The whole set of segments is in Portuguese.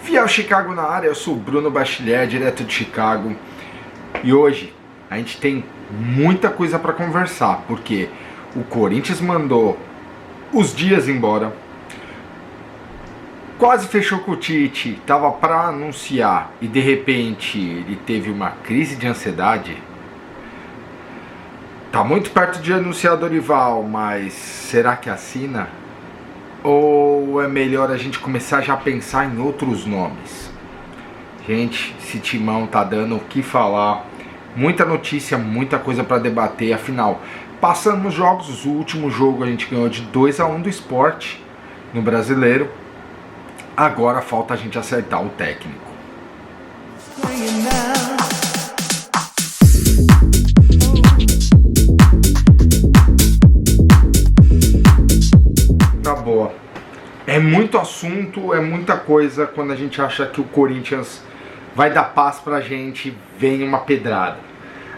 Fiel Chicago na área, eu sou o Bruno Bachiller, direto de Chicago. E hoje a gente tem muita coisa para conversar, porque o Corinthians mandou os dias embora, quase fechou com o Tite, tava para anunciar e de repente ele teve uma crise de ansiedade. Tá muito perto de anunciar Dorival, mas será que assina? Ou é melhor a gente começar já a pensar em outros nomes? Gente, esse timão tá dando o que falar. Muita notícia, muita coisa para debater. Afinal, passando os jogos, o último jogo a gente ganhou de 2-1 do Sport no Brasileiro. Agora falta a gente acertar o técnico. Na boa, é muito assunto, é muita coisa. Quando a gente acha que o Corinthians vai dar paz pra gente, vem uma pedrada.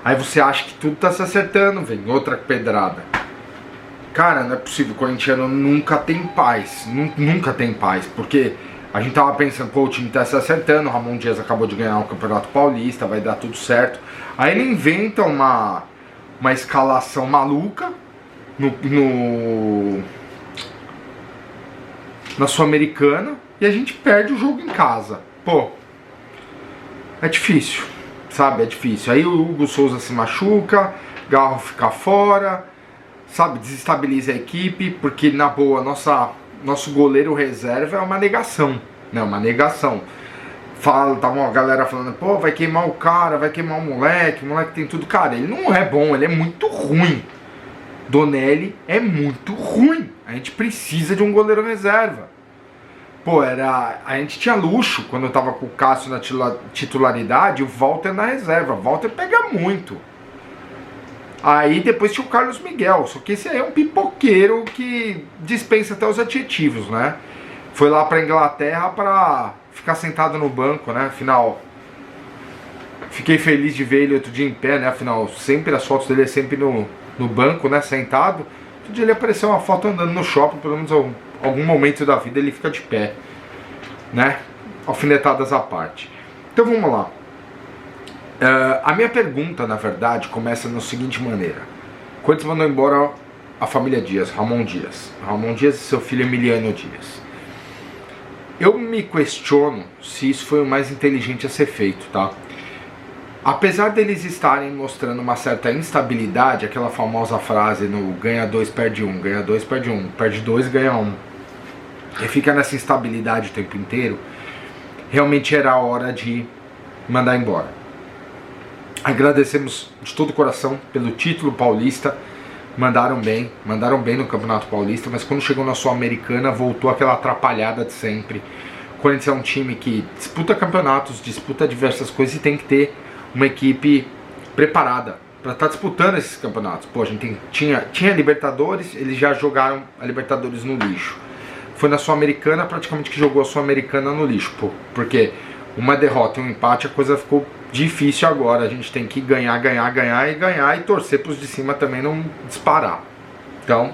Aí você acha que tudo tá se acertando, vem outra pedrada. Cara, não é possível, o corintiano nunca tem paz, nunca tem paz, porque a gente tava pensando, pô, o time tá se acertando, o Ramon Dias acabou de ganhar o Campeonato Paulista, vai dar tudo certo. Aí ele inventa uma escalação maluca na Sul-Americana e a gente perde o jogo em casa. Pô, é difícil, sabe? É difícil. Aí o Hugo Souza se machuca, Garro fica fora, sabe? Desestabiliza a equipe, porque na boa, nosso goleiro reserva é uma negação, né? Uma negação. Tava uma galera falando, pô, vai queimar o cara, vai queimar o moleque tem tudo. Cara, ele não é bom, ele é muito ruim. Donelli é muito ruim. A gente precisa de um goleiro reserva. Pô, a gente tinha luxo quando eu tava com o Cássio na titularidade, o Walter na reserva. O Walter pega muito. Aí depois tinha o Carlos Miguel, só que esse aí é um pipoqueiro que dispensa até os adjetivos, né? Foi lá pra Inglaterra pra ficar sentado no banco, né? Afinal, fiquei feliz de ver ele outro dia em pé, né? Afinal, sempre as fotos dele é sempre no banco, né? Sentado. Outro dia ele apareceu uma foto andando no shopping, pelo menos algum momento da vida ele fica de pé, né? Alfinetadas à parte. Então vamos lá. A minha pergunta, na verdade, começa da seguinte maneira. Quando mandou embora a família Dias, Ramon Dias e seu filho Emiliano Dias, eu me questiono se isso foi o mais inteligente a ser feito, tá? Apesar deles estarem mostrando uma certa instabilidade, aquela famosa frase no ganha 2, perde 1, ganha 2, perde 1, perde 2, ganha 1, e fica nessa instabilidade o tempo inteiro, realmente era a hora de mandar embora. Agradecemos de todo o coração pelo título paulista, mandaram bem no Campeonato Paulista, mas quando chegou na Sul-Americana voltou aquela atrapalhada de sempre. O Corinthians é um time que disputa campeonatos, disputa diversas coisas e tem que ter uma equipe preparada para estar disputando esses campeonatos. Pô, a gente tinha Libertadores, eles já jogaram a Libertadores no lixo. Foi na Sul-Americana, praticamente que jogou a Sul-Americana no lixo, porque uma derrota e um empate, a coisa ficou difícil agora. A gente tem que ganhar e torcer para os de cima também não disparar. Então,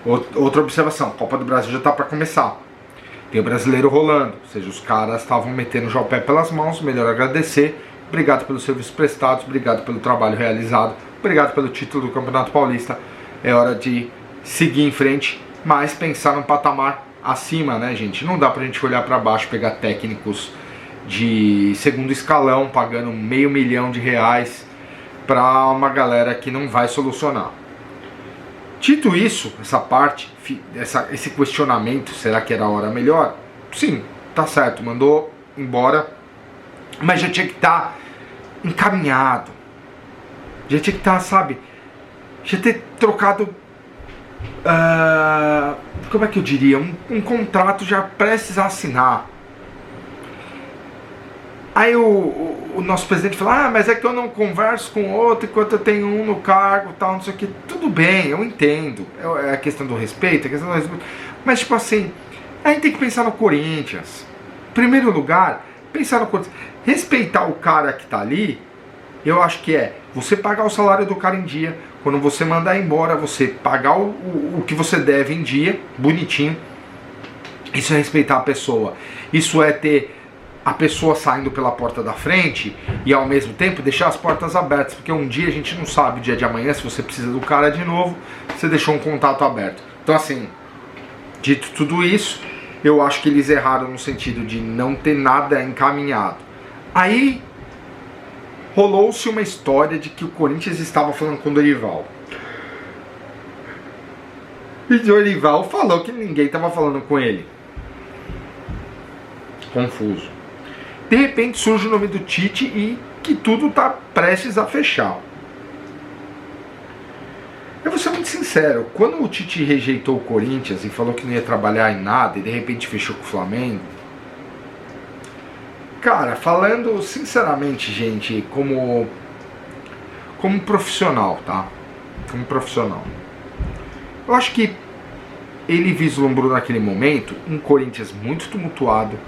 outra observação, a Copa do Brasil já está para começar. Tem o brasileiro rolando, ou seja, os caras estavam metendo já o pé pelas mãos, melhor agradecer. Obrigado pelos serviços prestados, obrigado pelo trabalho realizado, obrigado pelo título do Campeonato Paulista. É hora de seguir em frente, mas pensar num patamar acima, né, gente? Não dá pra gente olhar pra baixo, pegar técnicos de segundo escalão, pagando R$500 mil pra uma galera que não vai solucionar. Dito isso, essa parte, esse questionamento, será que era a hora melhor? Sim, tá certo, mandou embora, mas já tinha que estar encaminhado, já tinha que estar, sabe, já ter trocado, como é que eu diria, um contrato já prestes a assinar. Aí o nosso presidente fala, mas é que eu não converso com outro enquanto eu tenho um no cargo, tal, não sei o que. Tudo bem, eu entendo, é a questão do respeito, mas tipo assim, a gente tem que pensar no Corinthians. Em primeiro lugar, pensar no Corinthians. Respeitar o cara que tá ali, eu acho que é você pagar o salário do cara em dia. Quando você mandar embora, você pagar o que você deve em dia, bonitinho. Isso é respeitar a pessoa. Isso é ter a pessoa saindo pela porta da frente e ao mesmo tempo deixar as portas abertas, porque um dia a gente não sabe, o dia de amanhã, se você precisa do cara de novo, você deixou um contato aberto. Então assim, dito tudo isso, eu acho que eles erraram no sentido de não ter nada encaminhado. Aí rolou-se uma história de que o Corinthians estava falando com o Dorival. E o Dorival falou que ninguém estava falando com ele. Confuso. De repente surge o nome do Tite e que tudo está prestes a fechar. Eu vou ser muito sincero, quando o Tite rejeitou o Corinthians e falou que não ia trabalhar em nada e de repente fechou com o Flamengo, cara, falando sinceramente, gente, como profissional, tá? Como profissional. Eu acho que ele vislumbrou naquele momento um Corinthians muito tumultuado,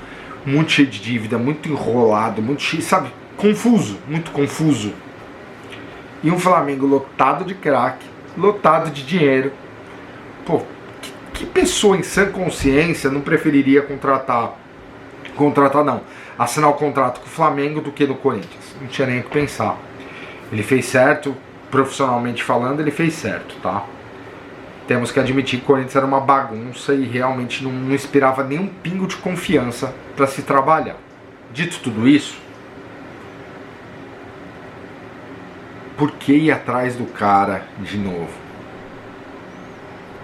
muito cheio de dívida, muito enrolado, muito cheio, sabe, confuso, muito confuso. E um Flamengo lotado de craque, lotado de dinheiro. Pô, que pessoa em sã consciência não preferiria contratar não, assinar o contrato com o Flamengo do que no Corinthians? Não tinha nem o que pensar. Ele fez certo, profissionalmente falando, ele fez certo, tá? Temos que admitir que o Corinthians era uma bagunça e realmente não inspirava nenhum pingo de confiança para se trabalhar. Dito tudo isso, por que ir atrás do cara de novo?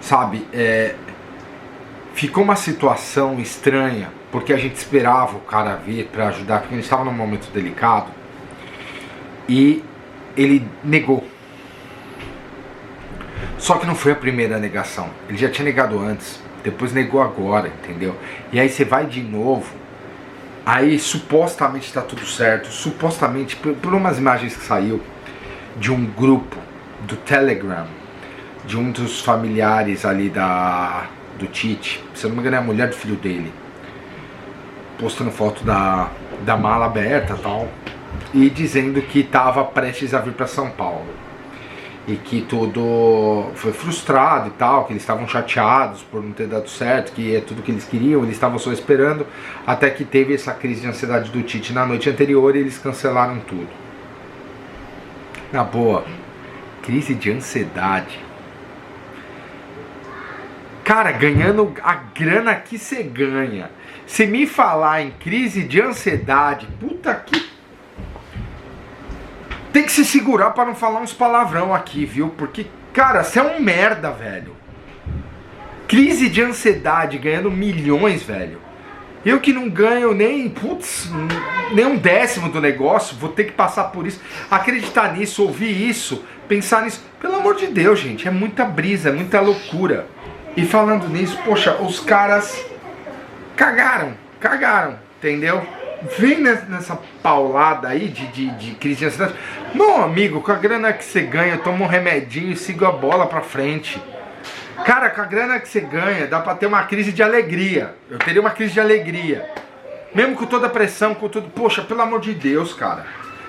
Sabe, ficou uma situação estranha, porque a gente esperava o cara vir para ajudar, porque ele estava num momento delicado, e ele negou. Só que não foi a primeira negação. Ele já tinha negado antes, depois negou agora, entendeu? E aí você vai de novo, aí supostamente está tudo certo, supostamente, por umas imagens que saiu de um grupo do Telegram, de um dos familiares ali do Tite, se eu não me engano é a mulher do filho dele, postando foto da mala aberta e tal, e dizendo que estava prestes a vir para São Paulo. E que tudo foi frustrado e tal, que eles estavam chateados por não ter dado certo, que é tudo que eles queriam, eles estavam só esperando, até que teve essa crise de ansiedade do Tite na noite anterior e eles cancelaram tudo. Na boa, crise de ansiedade. Cara, ganhando a grana que você ganha, se me falar em crise de ansiedade, puta que... Tem que se segurar para não falar uns palavrão aqui, viu? Porque, cara, você é um merda, velho. Crise de ansiedade, ganhando milhões, velho. Eu que não ganho nem, putz, nem um décimo do negócio, vou ter que passar por isso. Acreditar nisso, ouvir isso, pensar nisso. Pelo amor de Deus, gente, é muita brisa, é muita loucura. E falando nisso, poxa, os caras cagaram, entendeu? Vem nessa paulada aí de crise de ansiedade. Meu amigo, com a grana que você ganha, toma um remedinho e siga a bola pra frente. Cara, com a grana que você ganha, dá pra ter uma crise de alegria. Eu teria uma crise de alegria. Mesmo com toda a pressão, com tudo. Poxa, pelo amor de Deus, cara.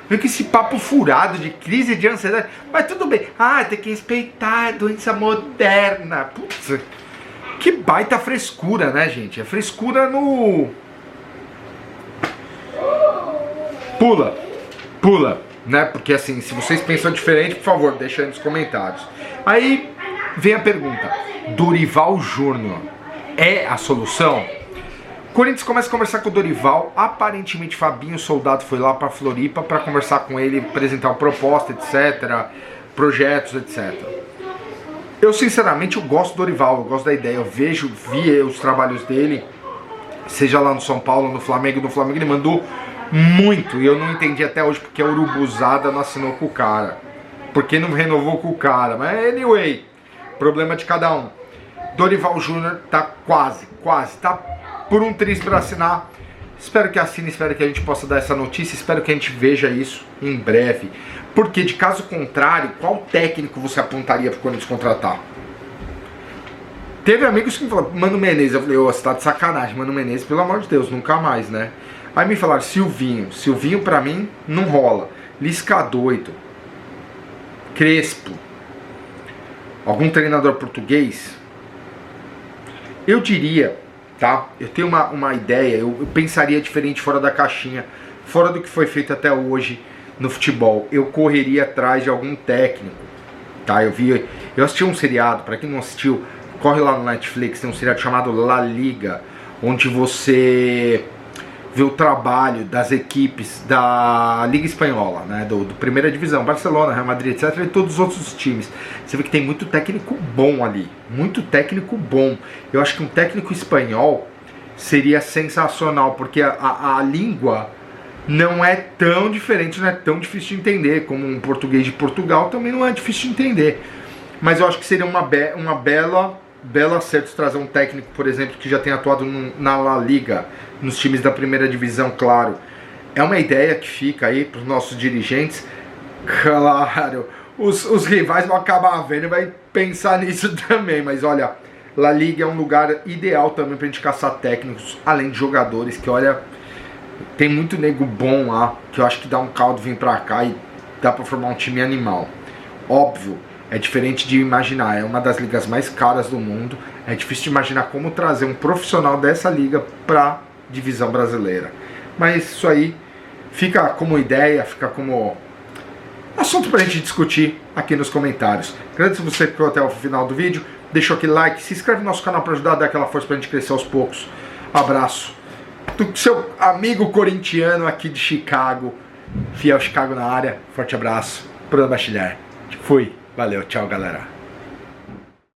Viu que esse papo furado de crise de ansiedade. Mas tudo bem. Ah, tem que respeitar a doença moderna. Putz, que baita frescura, né, gente? É frescura no... Pula, né? Porque assim, se vocês pensam diferente, por favor, deixa aí nos comentários. Aí vem a pergunta: Dorival Júnior é a solução? O Corinthians começa a conversar com o Dorival. Aparentemente Fabinho Soldado foi lá pra Floripa para conversar com ele, apresentar uma proposta, etc, projetos, etc. Eu sinceramente eu gosto do Dorival, eu gosto da ideia. Eu vi os trabalhos dele, seja lá no São Paulo, no Flamengo ele mandou muito, e eu não entendi até hoje porque a Urubuzada não assinou com o cara, porque não renovou com o cara, mas anyway, problema de cada um. Dorival Júnior tá quase, tá por um triz para assinar. Espero que assine, espero que a gente possa dar essa notícia, espero que a gente veja isso em breve, porque de caso contrário, qual técnico você apontaria para quando contratar? Teve amigos que me falaram, Mano Menezes, eu falei, você tá de sacanagem, Mano Menezes, pelo amor de Deus, nunca mais, né? Aí me falaram, Silvinho pra mim não rola. Lisca doido. Crespo. Algum treinador português? Eu diria tá? Eu tenho uma ideia, eu pensaria diferente fora da caixinha, fora do que foi feito até hoje no futebol. Eu correria atrás de algum técnico, tá? Eu assisti um seriado, para quem não assistiu, corre lá no Netflix, tem um seriado chamado La Liga, onde você vê o trabalho das equipes da Liga Espanhola, né, do Primeira Divisão, Barcelona, Real Madrid, etc, e todos os outros times. Você vê que tem muito técnico bom ali, muito técnico bom. Eu acho que um técnico espanhol seria sensacional, porque a língua não é tão diferente, não é tão difícil de entender, como um português de Portugal também não é difícil de entender. Mas eu acho que seria uma bela acerto trazer um técnico, por exemplo, que já tem atuado na La Liga, nos times da primeira divisão, claro. É uma ideia que fica aí para os nossos dirigentes. Claro, os rivais vão acabar vendo e vai pensar nisso também. Mas olha, La Liga é um lugar ideal também para a gente caçar técnicos, além de jogadores, que olha, tem muito nego bom lá, que eu acho que dá um caldo vir para cá e dá para formar um time animal. Óbvio, é diferente de imaginar, é uma das ligas mais caras do mundo, é difícil de imaginar como trazer um profissional dessa liga para divisão brasileira. Mas isso aí fica como ideia, fica como assunto pra gente discutir aqui nos comentários. Agradeço você que ficou até o final do vídeo, deixa aquele like, se inscreve no nosso canal para ajudar a dar aquela força pra gente crescer aos poucos. Abraço do seu amigo corintiano aqui de Chicago, fiel Chicago na área, forte abraço, Bruno Bachiller. Fui, valeu, tchau galera.